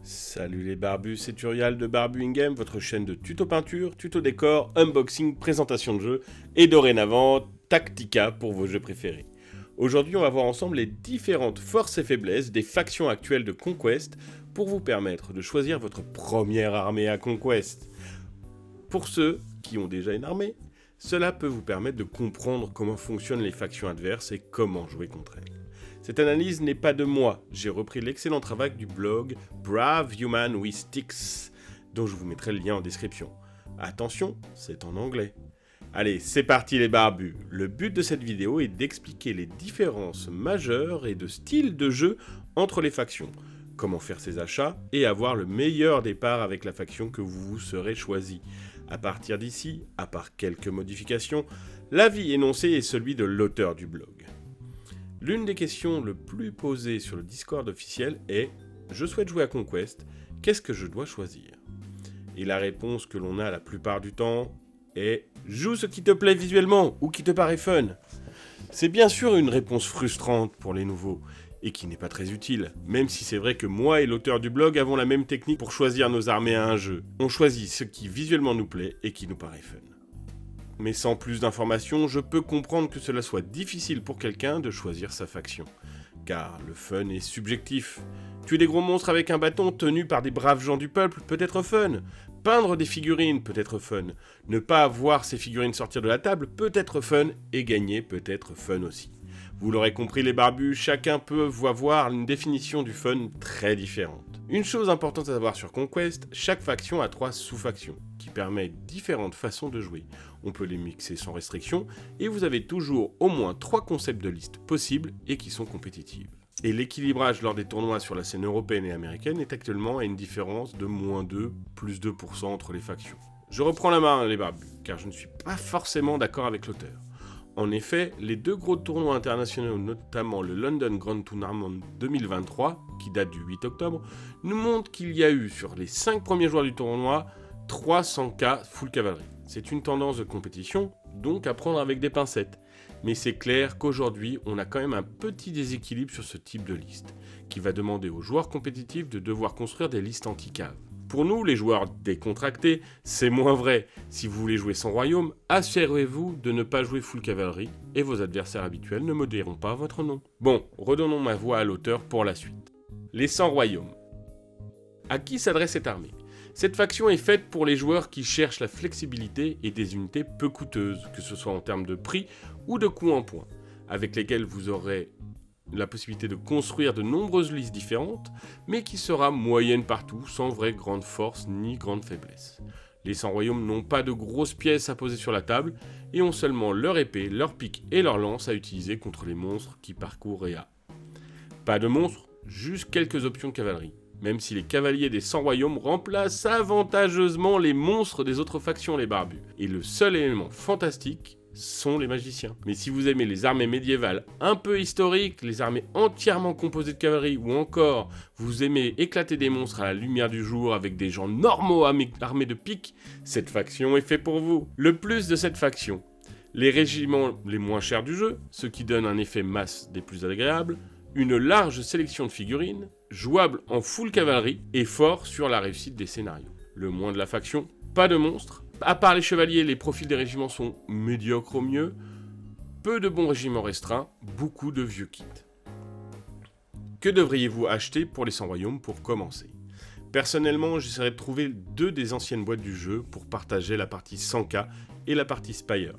Salut les barbus, c'est Turial de Barbu in Game, votre chaîne de tuto peinture, tuto décor, unboxing, présentation de jeux et dorénavant Tactica pour vos jeux préférés. Aujourd'hui, on va voir ensemble les différentes forces et faiblesses des factions actuelles de Conquest pour vous permettre de choisir votre première armée à Conquest. Pour ceux qui ont déjà une armée, cela peut vous permettre de comprendre comment fonctionnent les factions adverses et comment jouer contre elles. Cette analyse n'est pas de moi, j'ai repris l'excellent travail du blog Brave Human with Sticks, dont je vous mettrai le lien en description. Attention, c'est en anglais. Allez, c'est parti les barbus. Le but de cette vidéo est d'expliquer les différences majeures et de style de jeu entre les factions, comment faire ses achats et avoir le meilleur départ avec la faction que vous vous serez choisi. À partir d'ici, à part quelques modifications, l'avis énoncé est celui de l'auteur du blog. L'une des questions le plus posées sur le Discord officiel est « Je souhaite jouer à Conquest, qu'est-ce que je dois choisir ?» Et la réponse que l'on a la plupart du temps est « Joue ce qui te plaît visuellement ou qui te paraît fun ». C'est bien sûr une réponse frustrante pour les nouveaux et qui n'est pas très utile, même si c'est vrai que moi et l'auteur du blog avons la même technique pour choisir nos armées à un jeu. On choisit ce qui visuellement nous plaît et qui nous paraît fun. Mais sans plus d'informations, je peux comprendre que cela soit difficile pour quelqu'un de choisir sa faction. Car le fun est subjectif. Tuer des gros monstres avec un bâton tenu par des braves gens du peuple peut être fun. Peindre des figurines peut être fun. Ne pas voir ces figurines sortir de la table peut être fun. Et gagner peut être fun aussi. Vous l'aurez compris les barbus, chacun peut avoir une définition du fun très différente. Une chose importante à savoir sur Conquest, chaque faction a 3 sous-factions, qui permettent différentes façons de jouer. On peut les mixer sans restriction, et vous avez toujours au moins 3 concepts de liste possibles et qui sont compétitives. Et l'équilibrage lors des tournois sur la scène européenne et américaine est actuellement à une différence de -2, plus 2% entre les factions. Je reprends la main les barbus, car je ne suis pas forcément d'accord avec l'auteur. En effet, les 2 gros tournois internationaux, notamment le London Grand Tournament 2023, qui date du 8 octobre, nous montrent qu'il y a eu sur les 5 premiers joueurs du tournoi 300K full cavalerie. C'est une tendance de compétition, donc à prendre avec des pincettes. Mais c'est clair qu'aujourd'hui, on a quand même un petit déséquilibre sur ce type de liste, qui va demander aux joueurs compétitifs de devoir construire des listes anti-caves. Pour nous, les joueurs décontractés, c'est moins vrai. Si vous voulez jouer sans royaume, assurez-vous de ne pas jouer full cavalerie et vos adversaires habituels ne modéreront pas votre nom. Bon, redonnons ma voix à l'auteur pour la suite. Les 100 royaumes. À qui s'adresse cette armée ? Cette faction est faite pour les joueurs qui cherchent la flexibilité et des unités peu coûteuses, que ce soit en termes de prix ou de coûts en points, avec lesquels vous aurez la possibilité de construire de nombreuses listes différentes, mais qui sera moyenne partout, sans vraie grande force ni grande faiblesse. Les 100 royaumes n'ont pas de grosses pièces à poser sur la table, et ont seulement leur épée, leur pique et leur lance à utiliser contre les monstres qui parcourent Réa. Pas de monstres, juste quelques options de cavalerie, même si les cavaliers des 100 royaumes remplacent avantageusement les monstres des autres factions les barbus. Et le seul élément fantastique sont les magiciens. Mais si vous aimez les armées médiévales un peu historiques, les armées entièrement composées de cavalerie, ou encore vous aimez éclater des monstres à la lumière du jour avec des gens normaux armés de piques, cette faction est faite pour vous. Le plus de cette faction, les régiments les moins chers du jeu, ce qui donne un effet masse des plus agréables, une large sélection de figurines, jouable en full cavalerie et fort sur la réussite des scénarios. Le moins de la faction, pas de monstres. À part les chevaliers, les profils des régiments sont médiocres au mieux. Peu de bons régiments restreints, beaucoup de vieux kits. Que devriez-vous acheter pour les 100 royaumes pour commencer ? Personnellement, j'essaierai de trouver 2 des anciennes boîtes du jeu pour partager la partie 100K et la partie Spire.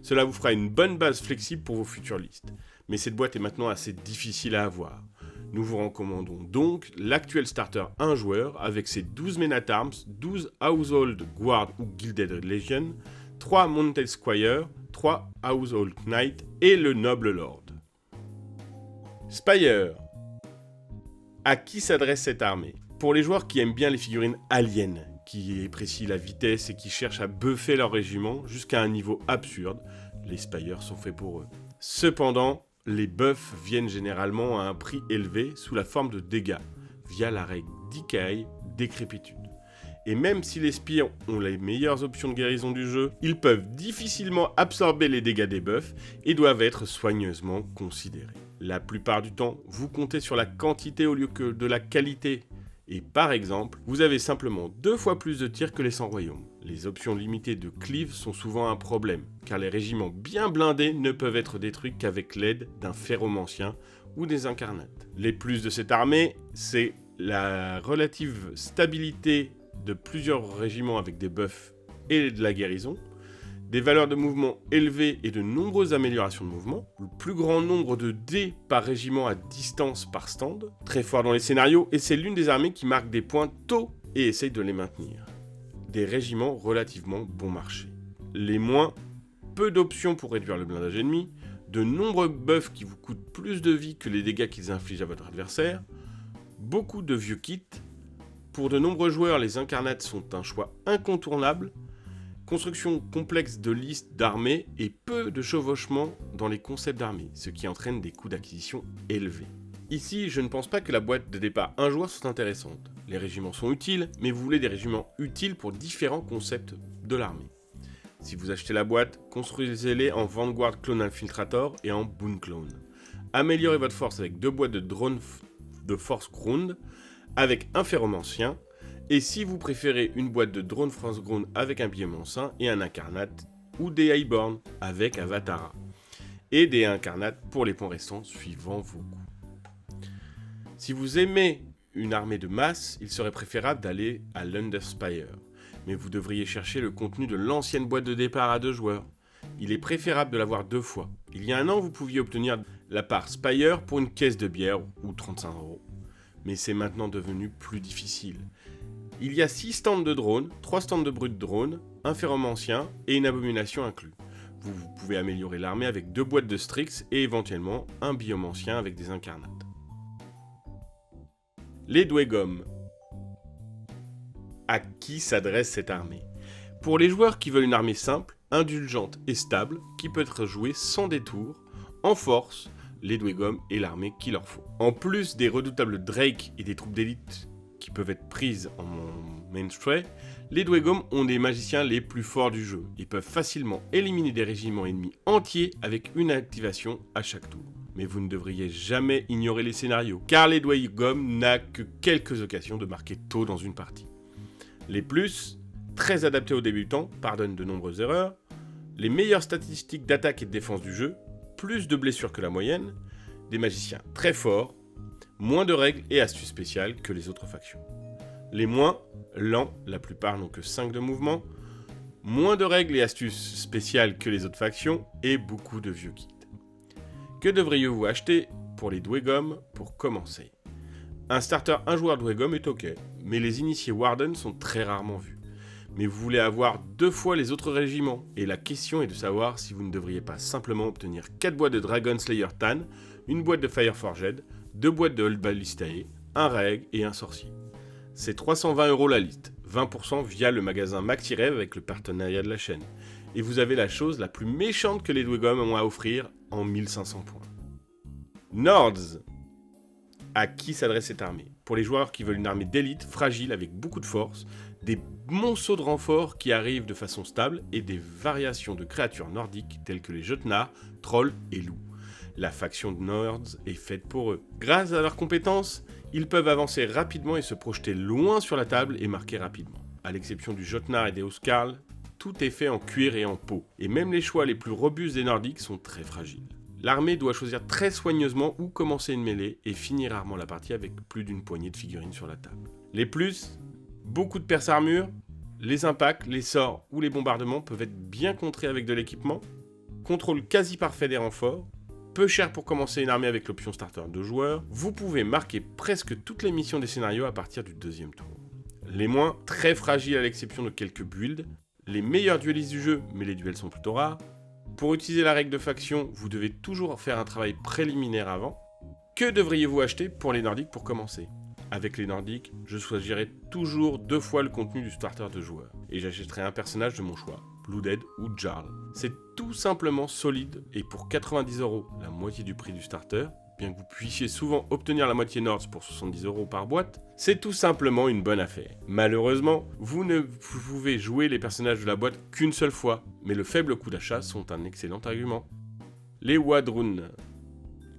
Cela vous fera une bonne base flexible pour vos futures listes. Mais cette boîte est maintenant assez difficile à avoir. Nous vous recommandons donc l'actuel starter 1 joueur avec ses 12 Men at Arms, 12 Household Guard ou Gilded Legion, 3 Mounted Squire, 3 Household Knight et le Noble Lord. Spire. À qui s'adresse cette armée ? Pour les joueurs qui aiment bien les figurines aliens, qui apprécient la vitesse et qui cherchent à buffer leur régiment jusqu'à un niveau absurde, les Spires sont faits pour eux. Cependant, les buffs viennent généralement à un prix élevé sous la forme de dégâts, via la règle Decay, décrépitude. Et même si les spires ont les meilleures options de guérison du jeu, ils peuvent difficilement absorber les dégâts des buffs et doivent être soigneusement considérés. La plupart du temps, vous comptez sur la quantité au lieu que de la qualité. Et par exemple, vous avez simplement 2 fois plus de tirs que les 100 royaumes. Les options limitées de cleave sont souvent un problème, car les régiments bien blindés ne peuvent être détruits qu'avec l'aide d'un ferromancien ou des incarnates. Les plus de cette armée, c'est la relative stabilité de plusieurs régiments avec des buffs et de la guérison, des valeurs de mouvement élevées et de nombreuses améliorations de mouvement, le plus grand nombre de dés par régiment à distance par stand, très fort dans les scénarios, et c'est l'une des armées qui marque des points tôt et essaye de les maintenir. Des régiments relativement bon marché. Les moins, peu d'options pour réduire le blindage ennemi, de nombreux buffs qui vous coûtent plus de vie que les dégâts qu'ils infligent à votre adversaire, beaucoup de vieux kits. Pour de nombreux joueurs, les incarnates sont un choix incontournable, construction complexe de listes d'armées et peu de chevauchement dans les concepts d'armées, ce qui entraîne des coûts d'acquisition élevés. Ici, je ne pense pas que la boîte de départ un joueur soit intéressante. Les régiments sont utiles, mais vous voulez des régiments utiles pour différents concepts de l'armée. Si vous achetez la boîte, construisez-les en Vanguard Clone Infiltrator et en Boon Clone. Améliorez votre force avec 2 boîtes de drones de force ground, avec un ferromancien, et si vous préférez une boîte de drone force ground avec un biomancien et un incarnate, ou des Highborn avec Avatara, et des incarnates pour les points restants suivant vos goûts. Si vous aimez une armée de masse, il serait préférable d'aller à l'Underspire, mais vous devriez chercher le contenu de l'ancienne boîte de départ à 2 joueurs. Il est préférable de l'avoir 2 fois. Il y a un an, vous pouviez obtenir la part Spire pour une caisse de bière ou 35 €. Mais c'est maintenant devenu plus difficile. Il y a 6 stands de drones, 3 stands de brut drone, un ferromancien et une abomination inclus. Vous pouvez améliorer l'armée avec 2 boîtes de Strix et éventuellement un biomancien avec des incarnates. Les Dwegom. À qui s'adresse cette armée ? Pour les joueurs qui veulent une armée simple, indulgente et stable, qui peut être jouée sans détour, en force, les Dwegom est l'armée qu'il leur faut. En plus des redoutables Drake et des troupes d'élite qui peuvent être prises en mainstream, les Dwegom ont des magiciens les plus forts du jeu et peuvent facilement éliminer des régiments ennemis entiers avec une activation à chaque tour. Mais vous ne devriez jamais ignorer les scénarios, car les Dwegom n'a que quelques occasions de marquer tôt dans une partie. Les plus, très adaptés aux débutants, pardonnent de nombreuses erreurs, les meilleures statistiques d'attaque et de défense du jeu, plus de blessures que la moyenne, des magiciens très forts, moins de règles et astuces spéciales que les autres factions. Les moins, lents, la plupart n'ont que 5 de mouvement, moins de règles et astuces spéciales que les autres factions et beaucoup de vieux kits. Que devriez-vous acheter pour les Dwegom pour commencer ? Un starter 1 joueur Dwegom est ok, mais les initiés Warden sont très rarement vus. Mais vous voulez avoir 2 fois les autres régiments, et la question est de savoir si vous ne devriez pas simplement obtenir 4 boîtes de Dragon Slayer Tan, une boîte de Fireforged, 2 boîtes de Old Ballistae, un reg et un sorcier. C'est 320 € la liste, 20% via le magasin Maxi-Rev avec le partenariat de la chaîne. Et vous avez la chose la plus méchante que les Dwegom ont à offrir en 1500 points. Nords. À qui s'adresse cette armée ? Pour les joueurs qui veulent une armée d'élite, fragile, avec beaucoup de force, des monceaux de renforts qui arrivent de façon stable et des variations de créatures nordiques telles que les Jotnar, trolls et loups. La faction de Nords est faite pour eux. Grâce à leurs compétences, ils peuvent avancer rapidement et se projeter loin sur la table et marquer rapidement. À l'exception du Jotnar et des Huskarl, tout est fait en cuir et en peau, et même les choix les plus robustes des Nordiques sont très fragiles. L'armée doit choisir très soigneusement où commencer une mêlée et finir rarement la partie avec plus d'une poignée de figurines sur la table. Les plus, beaucoup de perces armure, les impacts, les sorts ou les bombardements peuvent être bien contrés avec de l'équipement, contrôle quasi parfait des renforts, peu cher pour commencer une armée avec l'option starter 2 joueurs, vous pouvez marquer presque toutes les missions des scénarios à partir du 2e tour. Les moins, très fragiles à l'exception de quelques builds, les meilleurs duellistes du jeu, mais les duels sont plutôt rares. Pour utiliser la règle de faction, vous devez toujours faire un travail préliminaire avant. Que devriez-vous acheter pour les Nordiques pour commencer ? Avec les Nordiques, je choisirai toujours 2 fois le contenu du starter de joueur. Et j'achèterai un personnage de mon choix, Blooded ou Jarl. C'est tout simplement solide et pour 90 €, la moitié du prix du starter, bien que vous puissiez souvent obtenir la moitié Nords pour 70 € par boîte, c'est tout simplement une bonne affaire. Malheureusement, vous ne pouvez jouer les personnages de la boîte qu'une seule fois, mais le faible coût d'achat sont un excellent argument. Les Wadrun.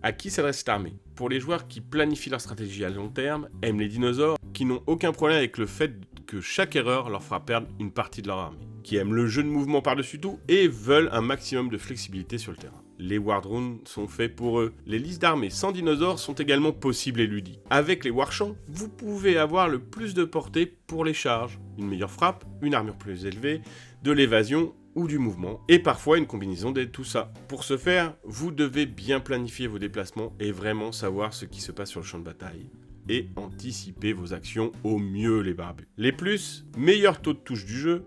À qui s'adresse cette armée? Pour les joueurs qui planifient leur stratégie à long terme, aiment les dinosaures, qui n'ont aucun problème avec le fait que chaque erreur leur fera perdre une partie de leur armée, qui aiment le jeu de mouvement par-dessus tout et veulent un maximum de flexibilité sur le terrain. Les Wardrune sont faits pour eux. Les listes d'armées sans dinosaures sont également possibles et ludiques. Avec les Warchamps, vous pouvez avoir le plus de portée pour les charges, une meilleure frappe, une armure plus élevée, de l'évasion ou du mouvement, et parfois une combinaison de tout ça. Pour ce faire, vous devez bien planifier vos déplacements et vraiment savoir ce qui se passe sur le champ de bataille, et anticiper vos actions au mieux les barbus. Les plus, meilleur taux de touche du jeu,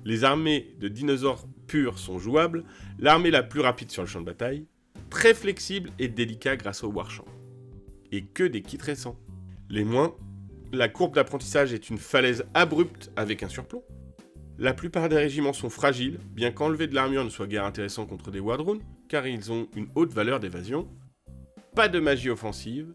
les armées de dinosaures purs sont jouables, l'armée la plus rapide sur le champ de bataille, très flexible et délicat grâce au Warchamp. Et que des kits récents. Les moins, la courbe d'apprentissage est une falaise abrupte avec un surplomb. La plupart des régiments sont fragiles, bien qu'enlever de l'armure ne soit guère intéressant contre des Wardrune, car ils ont une haute valeur d'évasion. Pas de magie offensive.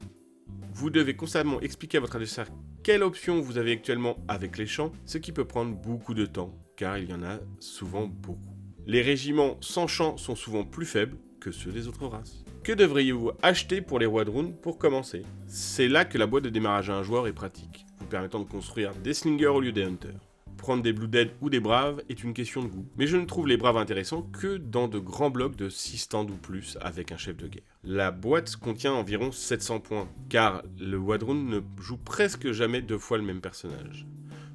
Vous devez constamment expliquer à votre adversaire quelle option vous avez actuellement avec les champs, ce qui peut prendre beaucoup de temps, car il y en a souvent beaucoup. Les régiments sans champs sont souvent plus faibles que ceux des autres races. Que devriez-vous acheter pour les Wardrune pour commencer? C'est là que la boîte de démarrage à un joueur est pratique, vous permettant de construire des slingers au lieu des hunters. Prendre des Blue Dead ou des Braves est une question de goût, mais je ne trouve les Braves intéressants que dans de grands blocs de 6 stands ou plus avec un chef de guerre. La boîte contient environ 700 points, car le Wardrune ne joue presque jamais 2 fois le même personnage.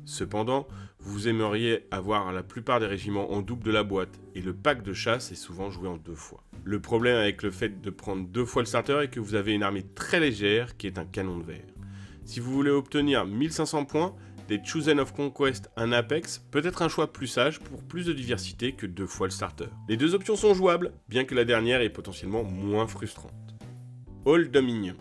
Cependant, vous aimeriez avoir la plupart des régiments en double de la boîte, et le pack de chasse est souvent joué en 2 fois. Le problème avec le fait de prendre 2 fois le starter est que vous avez une armée très légère qui est un canon de verre. Si vous voulez obtenir 1500 points, des Chosen of Conquest, un Apex, peut être un choix plus sage pour plus de diversité que 2 fois le starter. Les 2 options sont jouables, bien que la dernière est potentiellement moins frustrante. Old Dominion.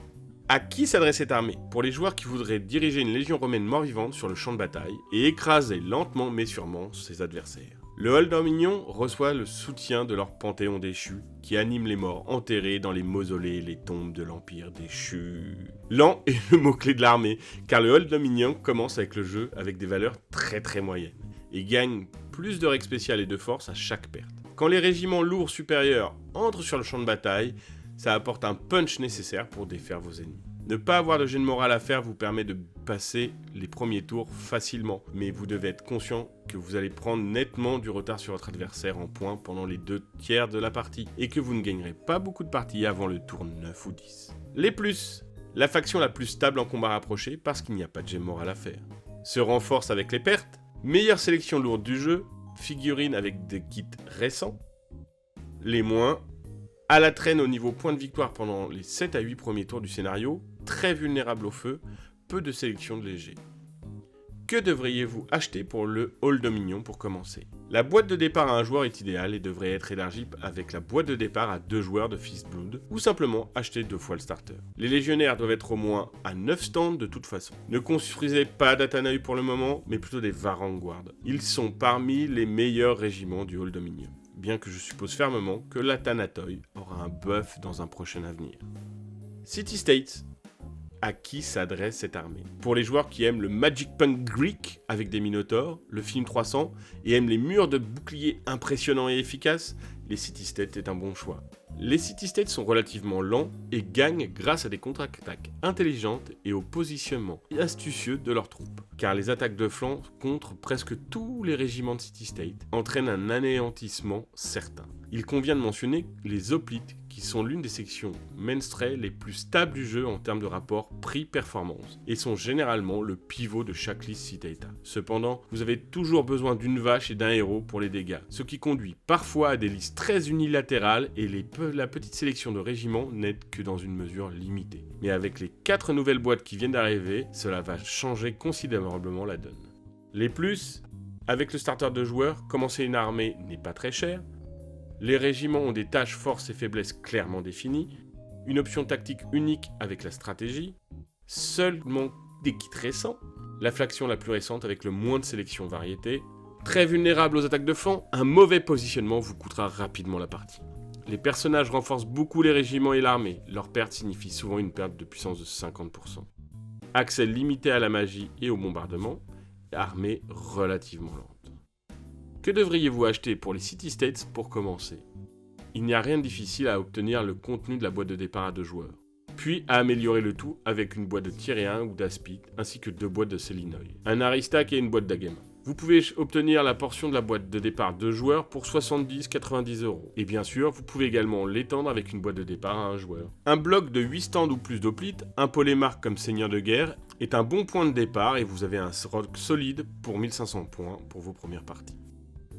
À qui s'adresse cette armée? Pour les joueurs qui voudraient diriger une légion romaine mort-vivante sur le champ de bataille et écraser lentement mais sûrement ses adversaires. Le Old Dominion reçoit le soutien de leur panthéon déchu, qui anime les morts enterrés dans les mausolées et les tombes de l'Empire déchu. Lent est le mot-clé de l'armée, car le Old Dominion commence avec le jeu avec des valeurs très moyennes, et gagne plus de règles spéciales et de force à chaque perte. Quand les régiments lourds supérieurs entrent sur le champ de bataille, ça apporte un punch nécessaire pour défaire vos ennemis. Ne pas avoir de jet de morale à faire vous permet de passer les premiers tours facilement, mais vous devez être conscient que vous allez prendre nettement du retard sur votre adversaire en points pendant les 2 tiers de la partie, et que vous ne gagnerez pas beaucoup de parties avant le tour 9 ou 10. Les plus, la faction la plus stable en combat rapproché parce qu'il n'y a pas de jet de morale à faire. Se renforce avec les pertes, meilleure sélection lourde du jeu, figurines avec des kits récents. Les moins, à la traîne au niveau point de victoire pendant les 7 à 8 premiers tours du scénario, très vulnérable au feu, peu de sélection de léger. Que devriez-vous acheter pour le Old Dominion pour commencer? La boîte de départ à un joueur est idéale et devrait être élargie avec la boîte de départ à 2 joueurs de Fist Blood, ou simplement acheter 2 fois le starter. Les légionnaires doivent être au moins à 9 stands de toute façon. Ne construisez pas d'Atanai pour le moment, mais plutôt des Varangward. Ils sont parmi les meilleurs régiments du Old Dominion, bien que je suppose fermement que l'Atanatoi aura un buff dans un prochain avenir. City States. À qui s'adresse cette armée? Pour les joueurs qui aiment le Magic Punk Greek avec des Minotaurs, le film 300, et aiment les murs de boucliers impressionnants et efficaces, les City States est un bon choix. Les City States sont relativement lents et gagnent grâce à des contre-attaques intelligentes et au positionnement astucieux de leurs troupes, car les attaques de flanc contre presque tous les régiments de City State entraînent un anéantissement certain. Il convient de mentionner les hoplites, qui sont l'une des sections mainstream les plus stables du jeu en termes de rapport prix-performance, et sont généralement le pivot de chaque liste Citadeta. Cependant, vous avez toujours besoin d'une vache et d'un héros pour les dégâts, ce qui conduit parfois à des listes très unilatérales et la petite sélection de régiments n'aide que dans une mesure limitée. Mais avec les 4 nouvelles boîtes qui viennent d'arriver, cela va changer considérablement la donne. Les plus, avec le starter de joueurs, commencer une armée n'est pas très cher. Les régiments ont des tâches, forces et faiblesses clairement définies, une option tactique unique avec la stratégie, seulement des kits récents, la faction la plus récente avec le moins de sélection variété, très vulnérable aux attaques de flanc, un mauvais positionnement vous coûtera rapidement la partie. Les personnages renforcent beaucoup les régiments et l'armée, leur perte signifie souvent une perte de puissance de 50%. Accès limité à la magie et au bombardement, armée relativement lente. Que devriez-vous acheter pour les City States pour commencer? Il n'y a rien de difficile à obtenir le contenu de la boîte de départ à 2 joueurs. Puis à améliorer le tout avec une boîte de Tier 1 ou d'Aspid, ainsi que 2 boîtes de Selinoy, un Aristac et une boîte d'Agema. Vous pouvez obtenir la portion de la boîte de départ 2 joueurs pour 70-90 €. Et bien sûr, vous pouvez également l'étendre avec une boîte de départ à 1 joueur. Un bloc de 8 stands ou plus d'hoplites, un polémarque comme seigneur de guerre, est un bon point de départ et vous avez un rock solide pour 1500 points pour vos premières parties.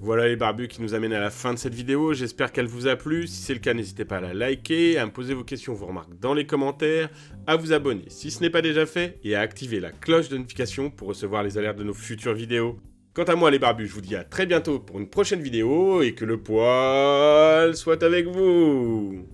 Voilà les barbus qui nous amènent à la fin de cette vidéo, j'espère qu'elle vous a plu. Si c'est le cas, n'hésitez pas à la liker, à me poser vos questions, vos remarques dans les commentaires, à vous abonner si ce n'est pas déjà fait et à activer la cloche de notification pour recevoir les alertes de nos futures vidéos. Quant à moi les barbus, je vous dis à très bientôt pour une prochaine vidéo et que le poil soit avec vous.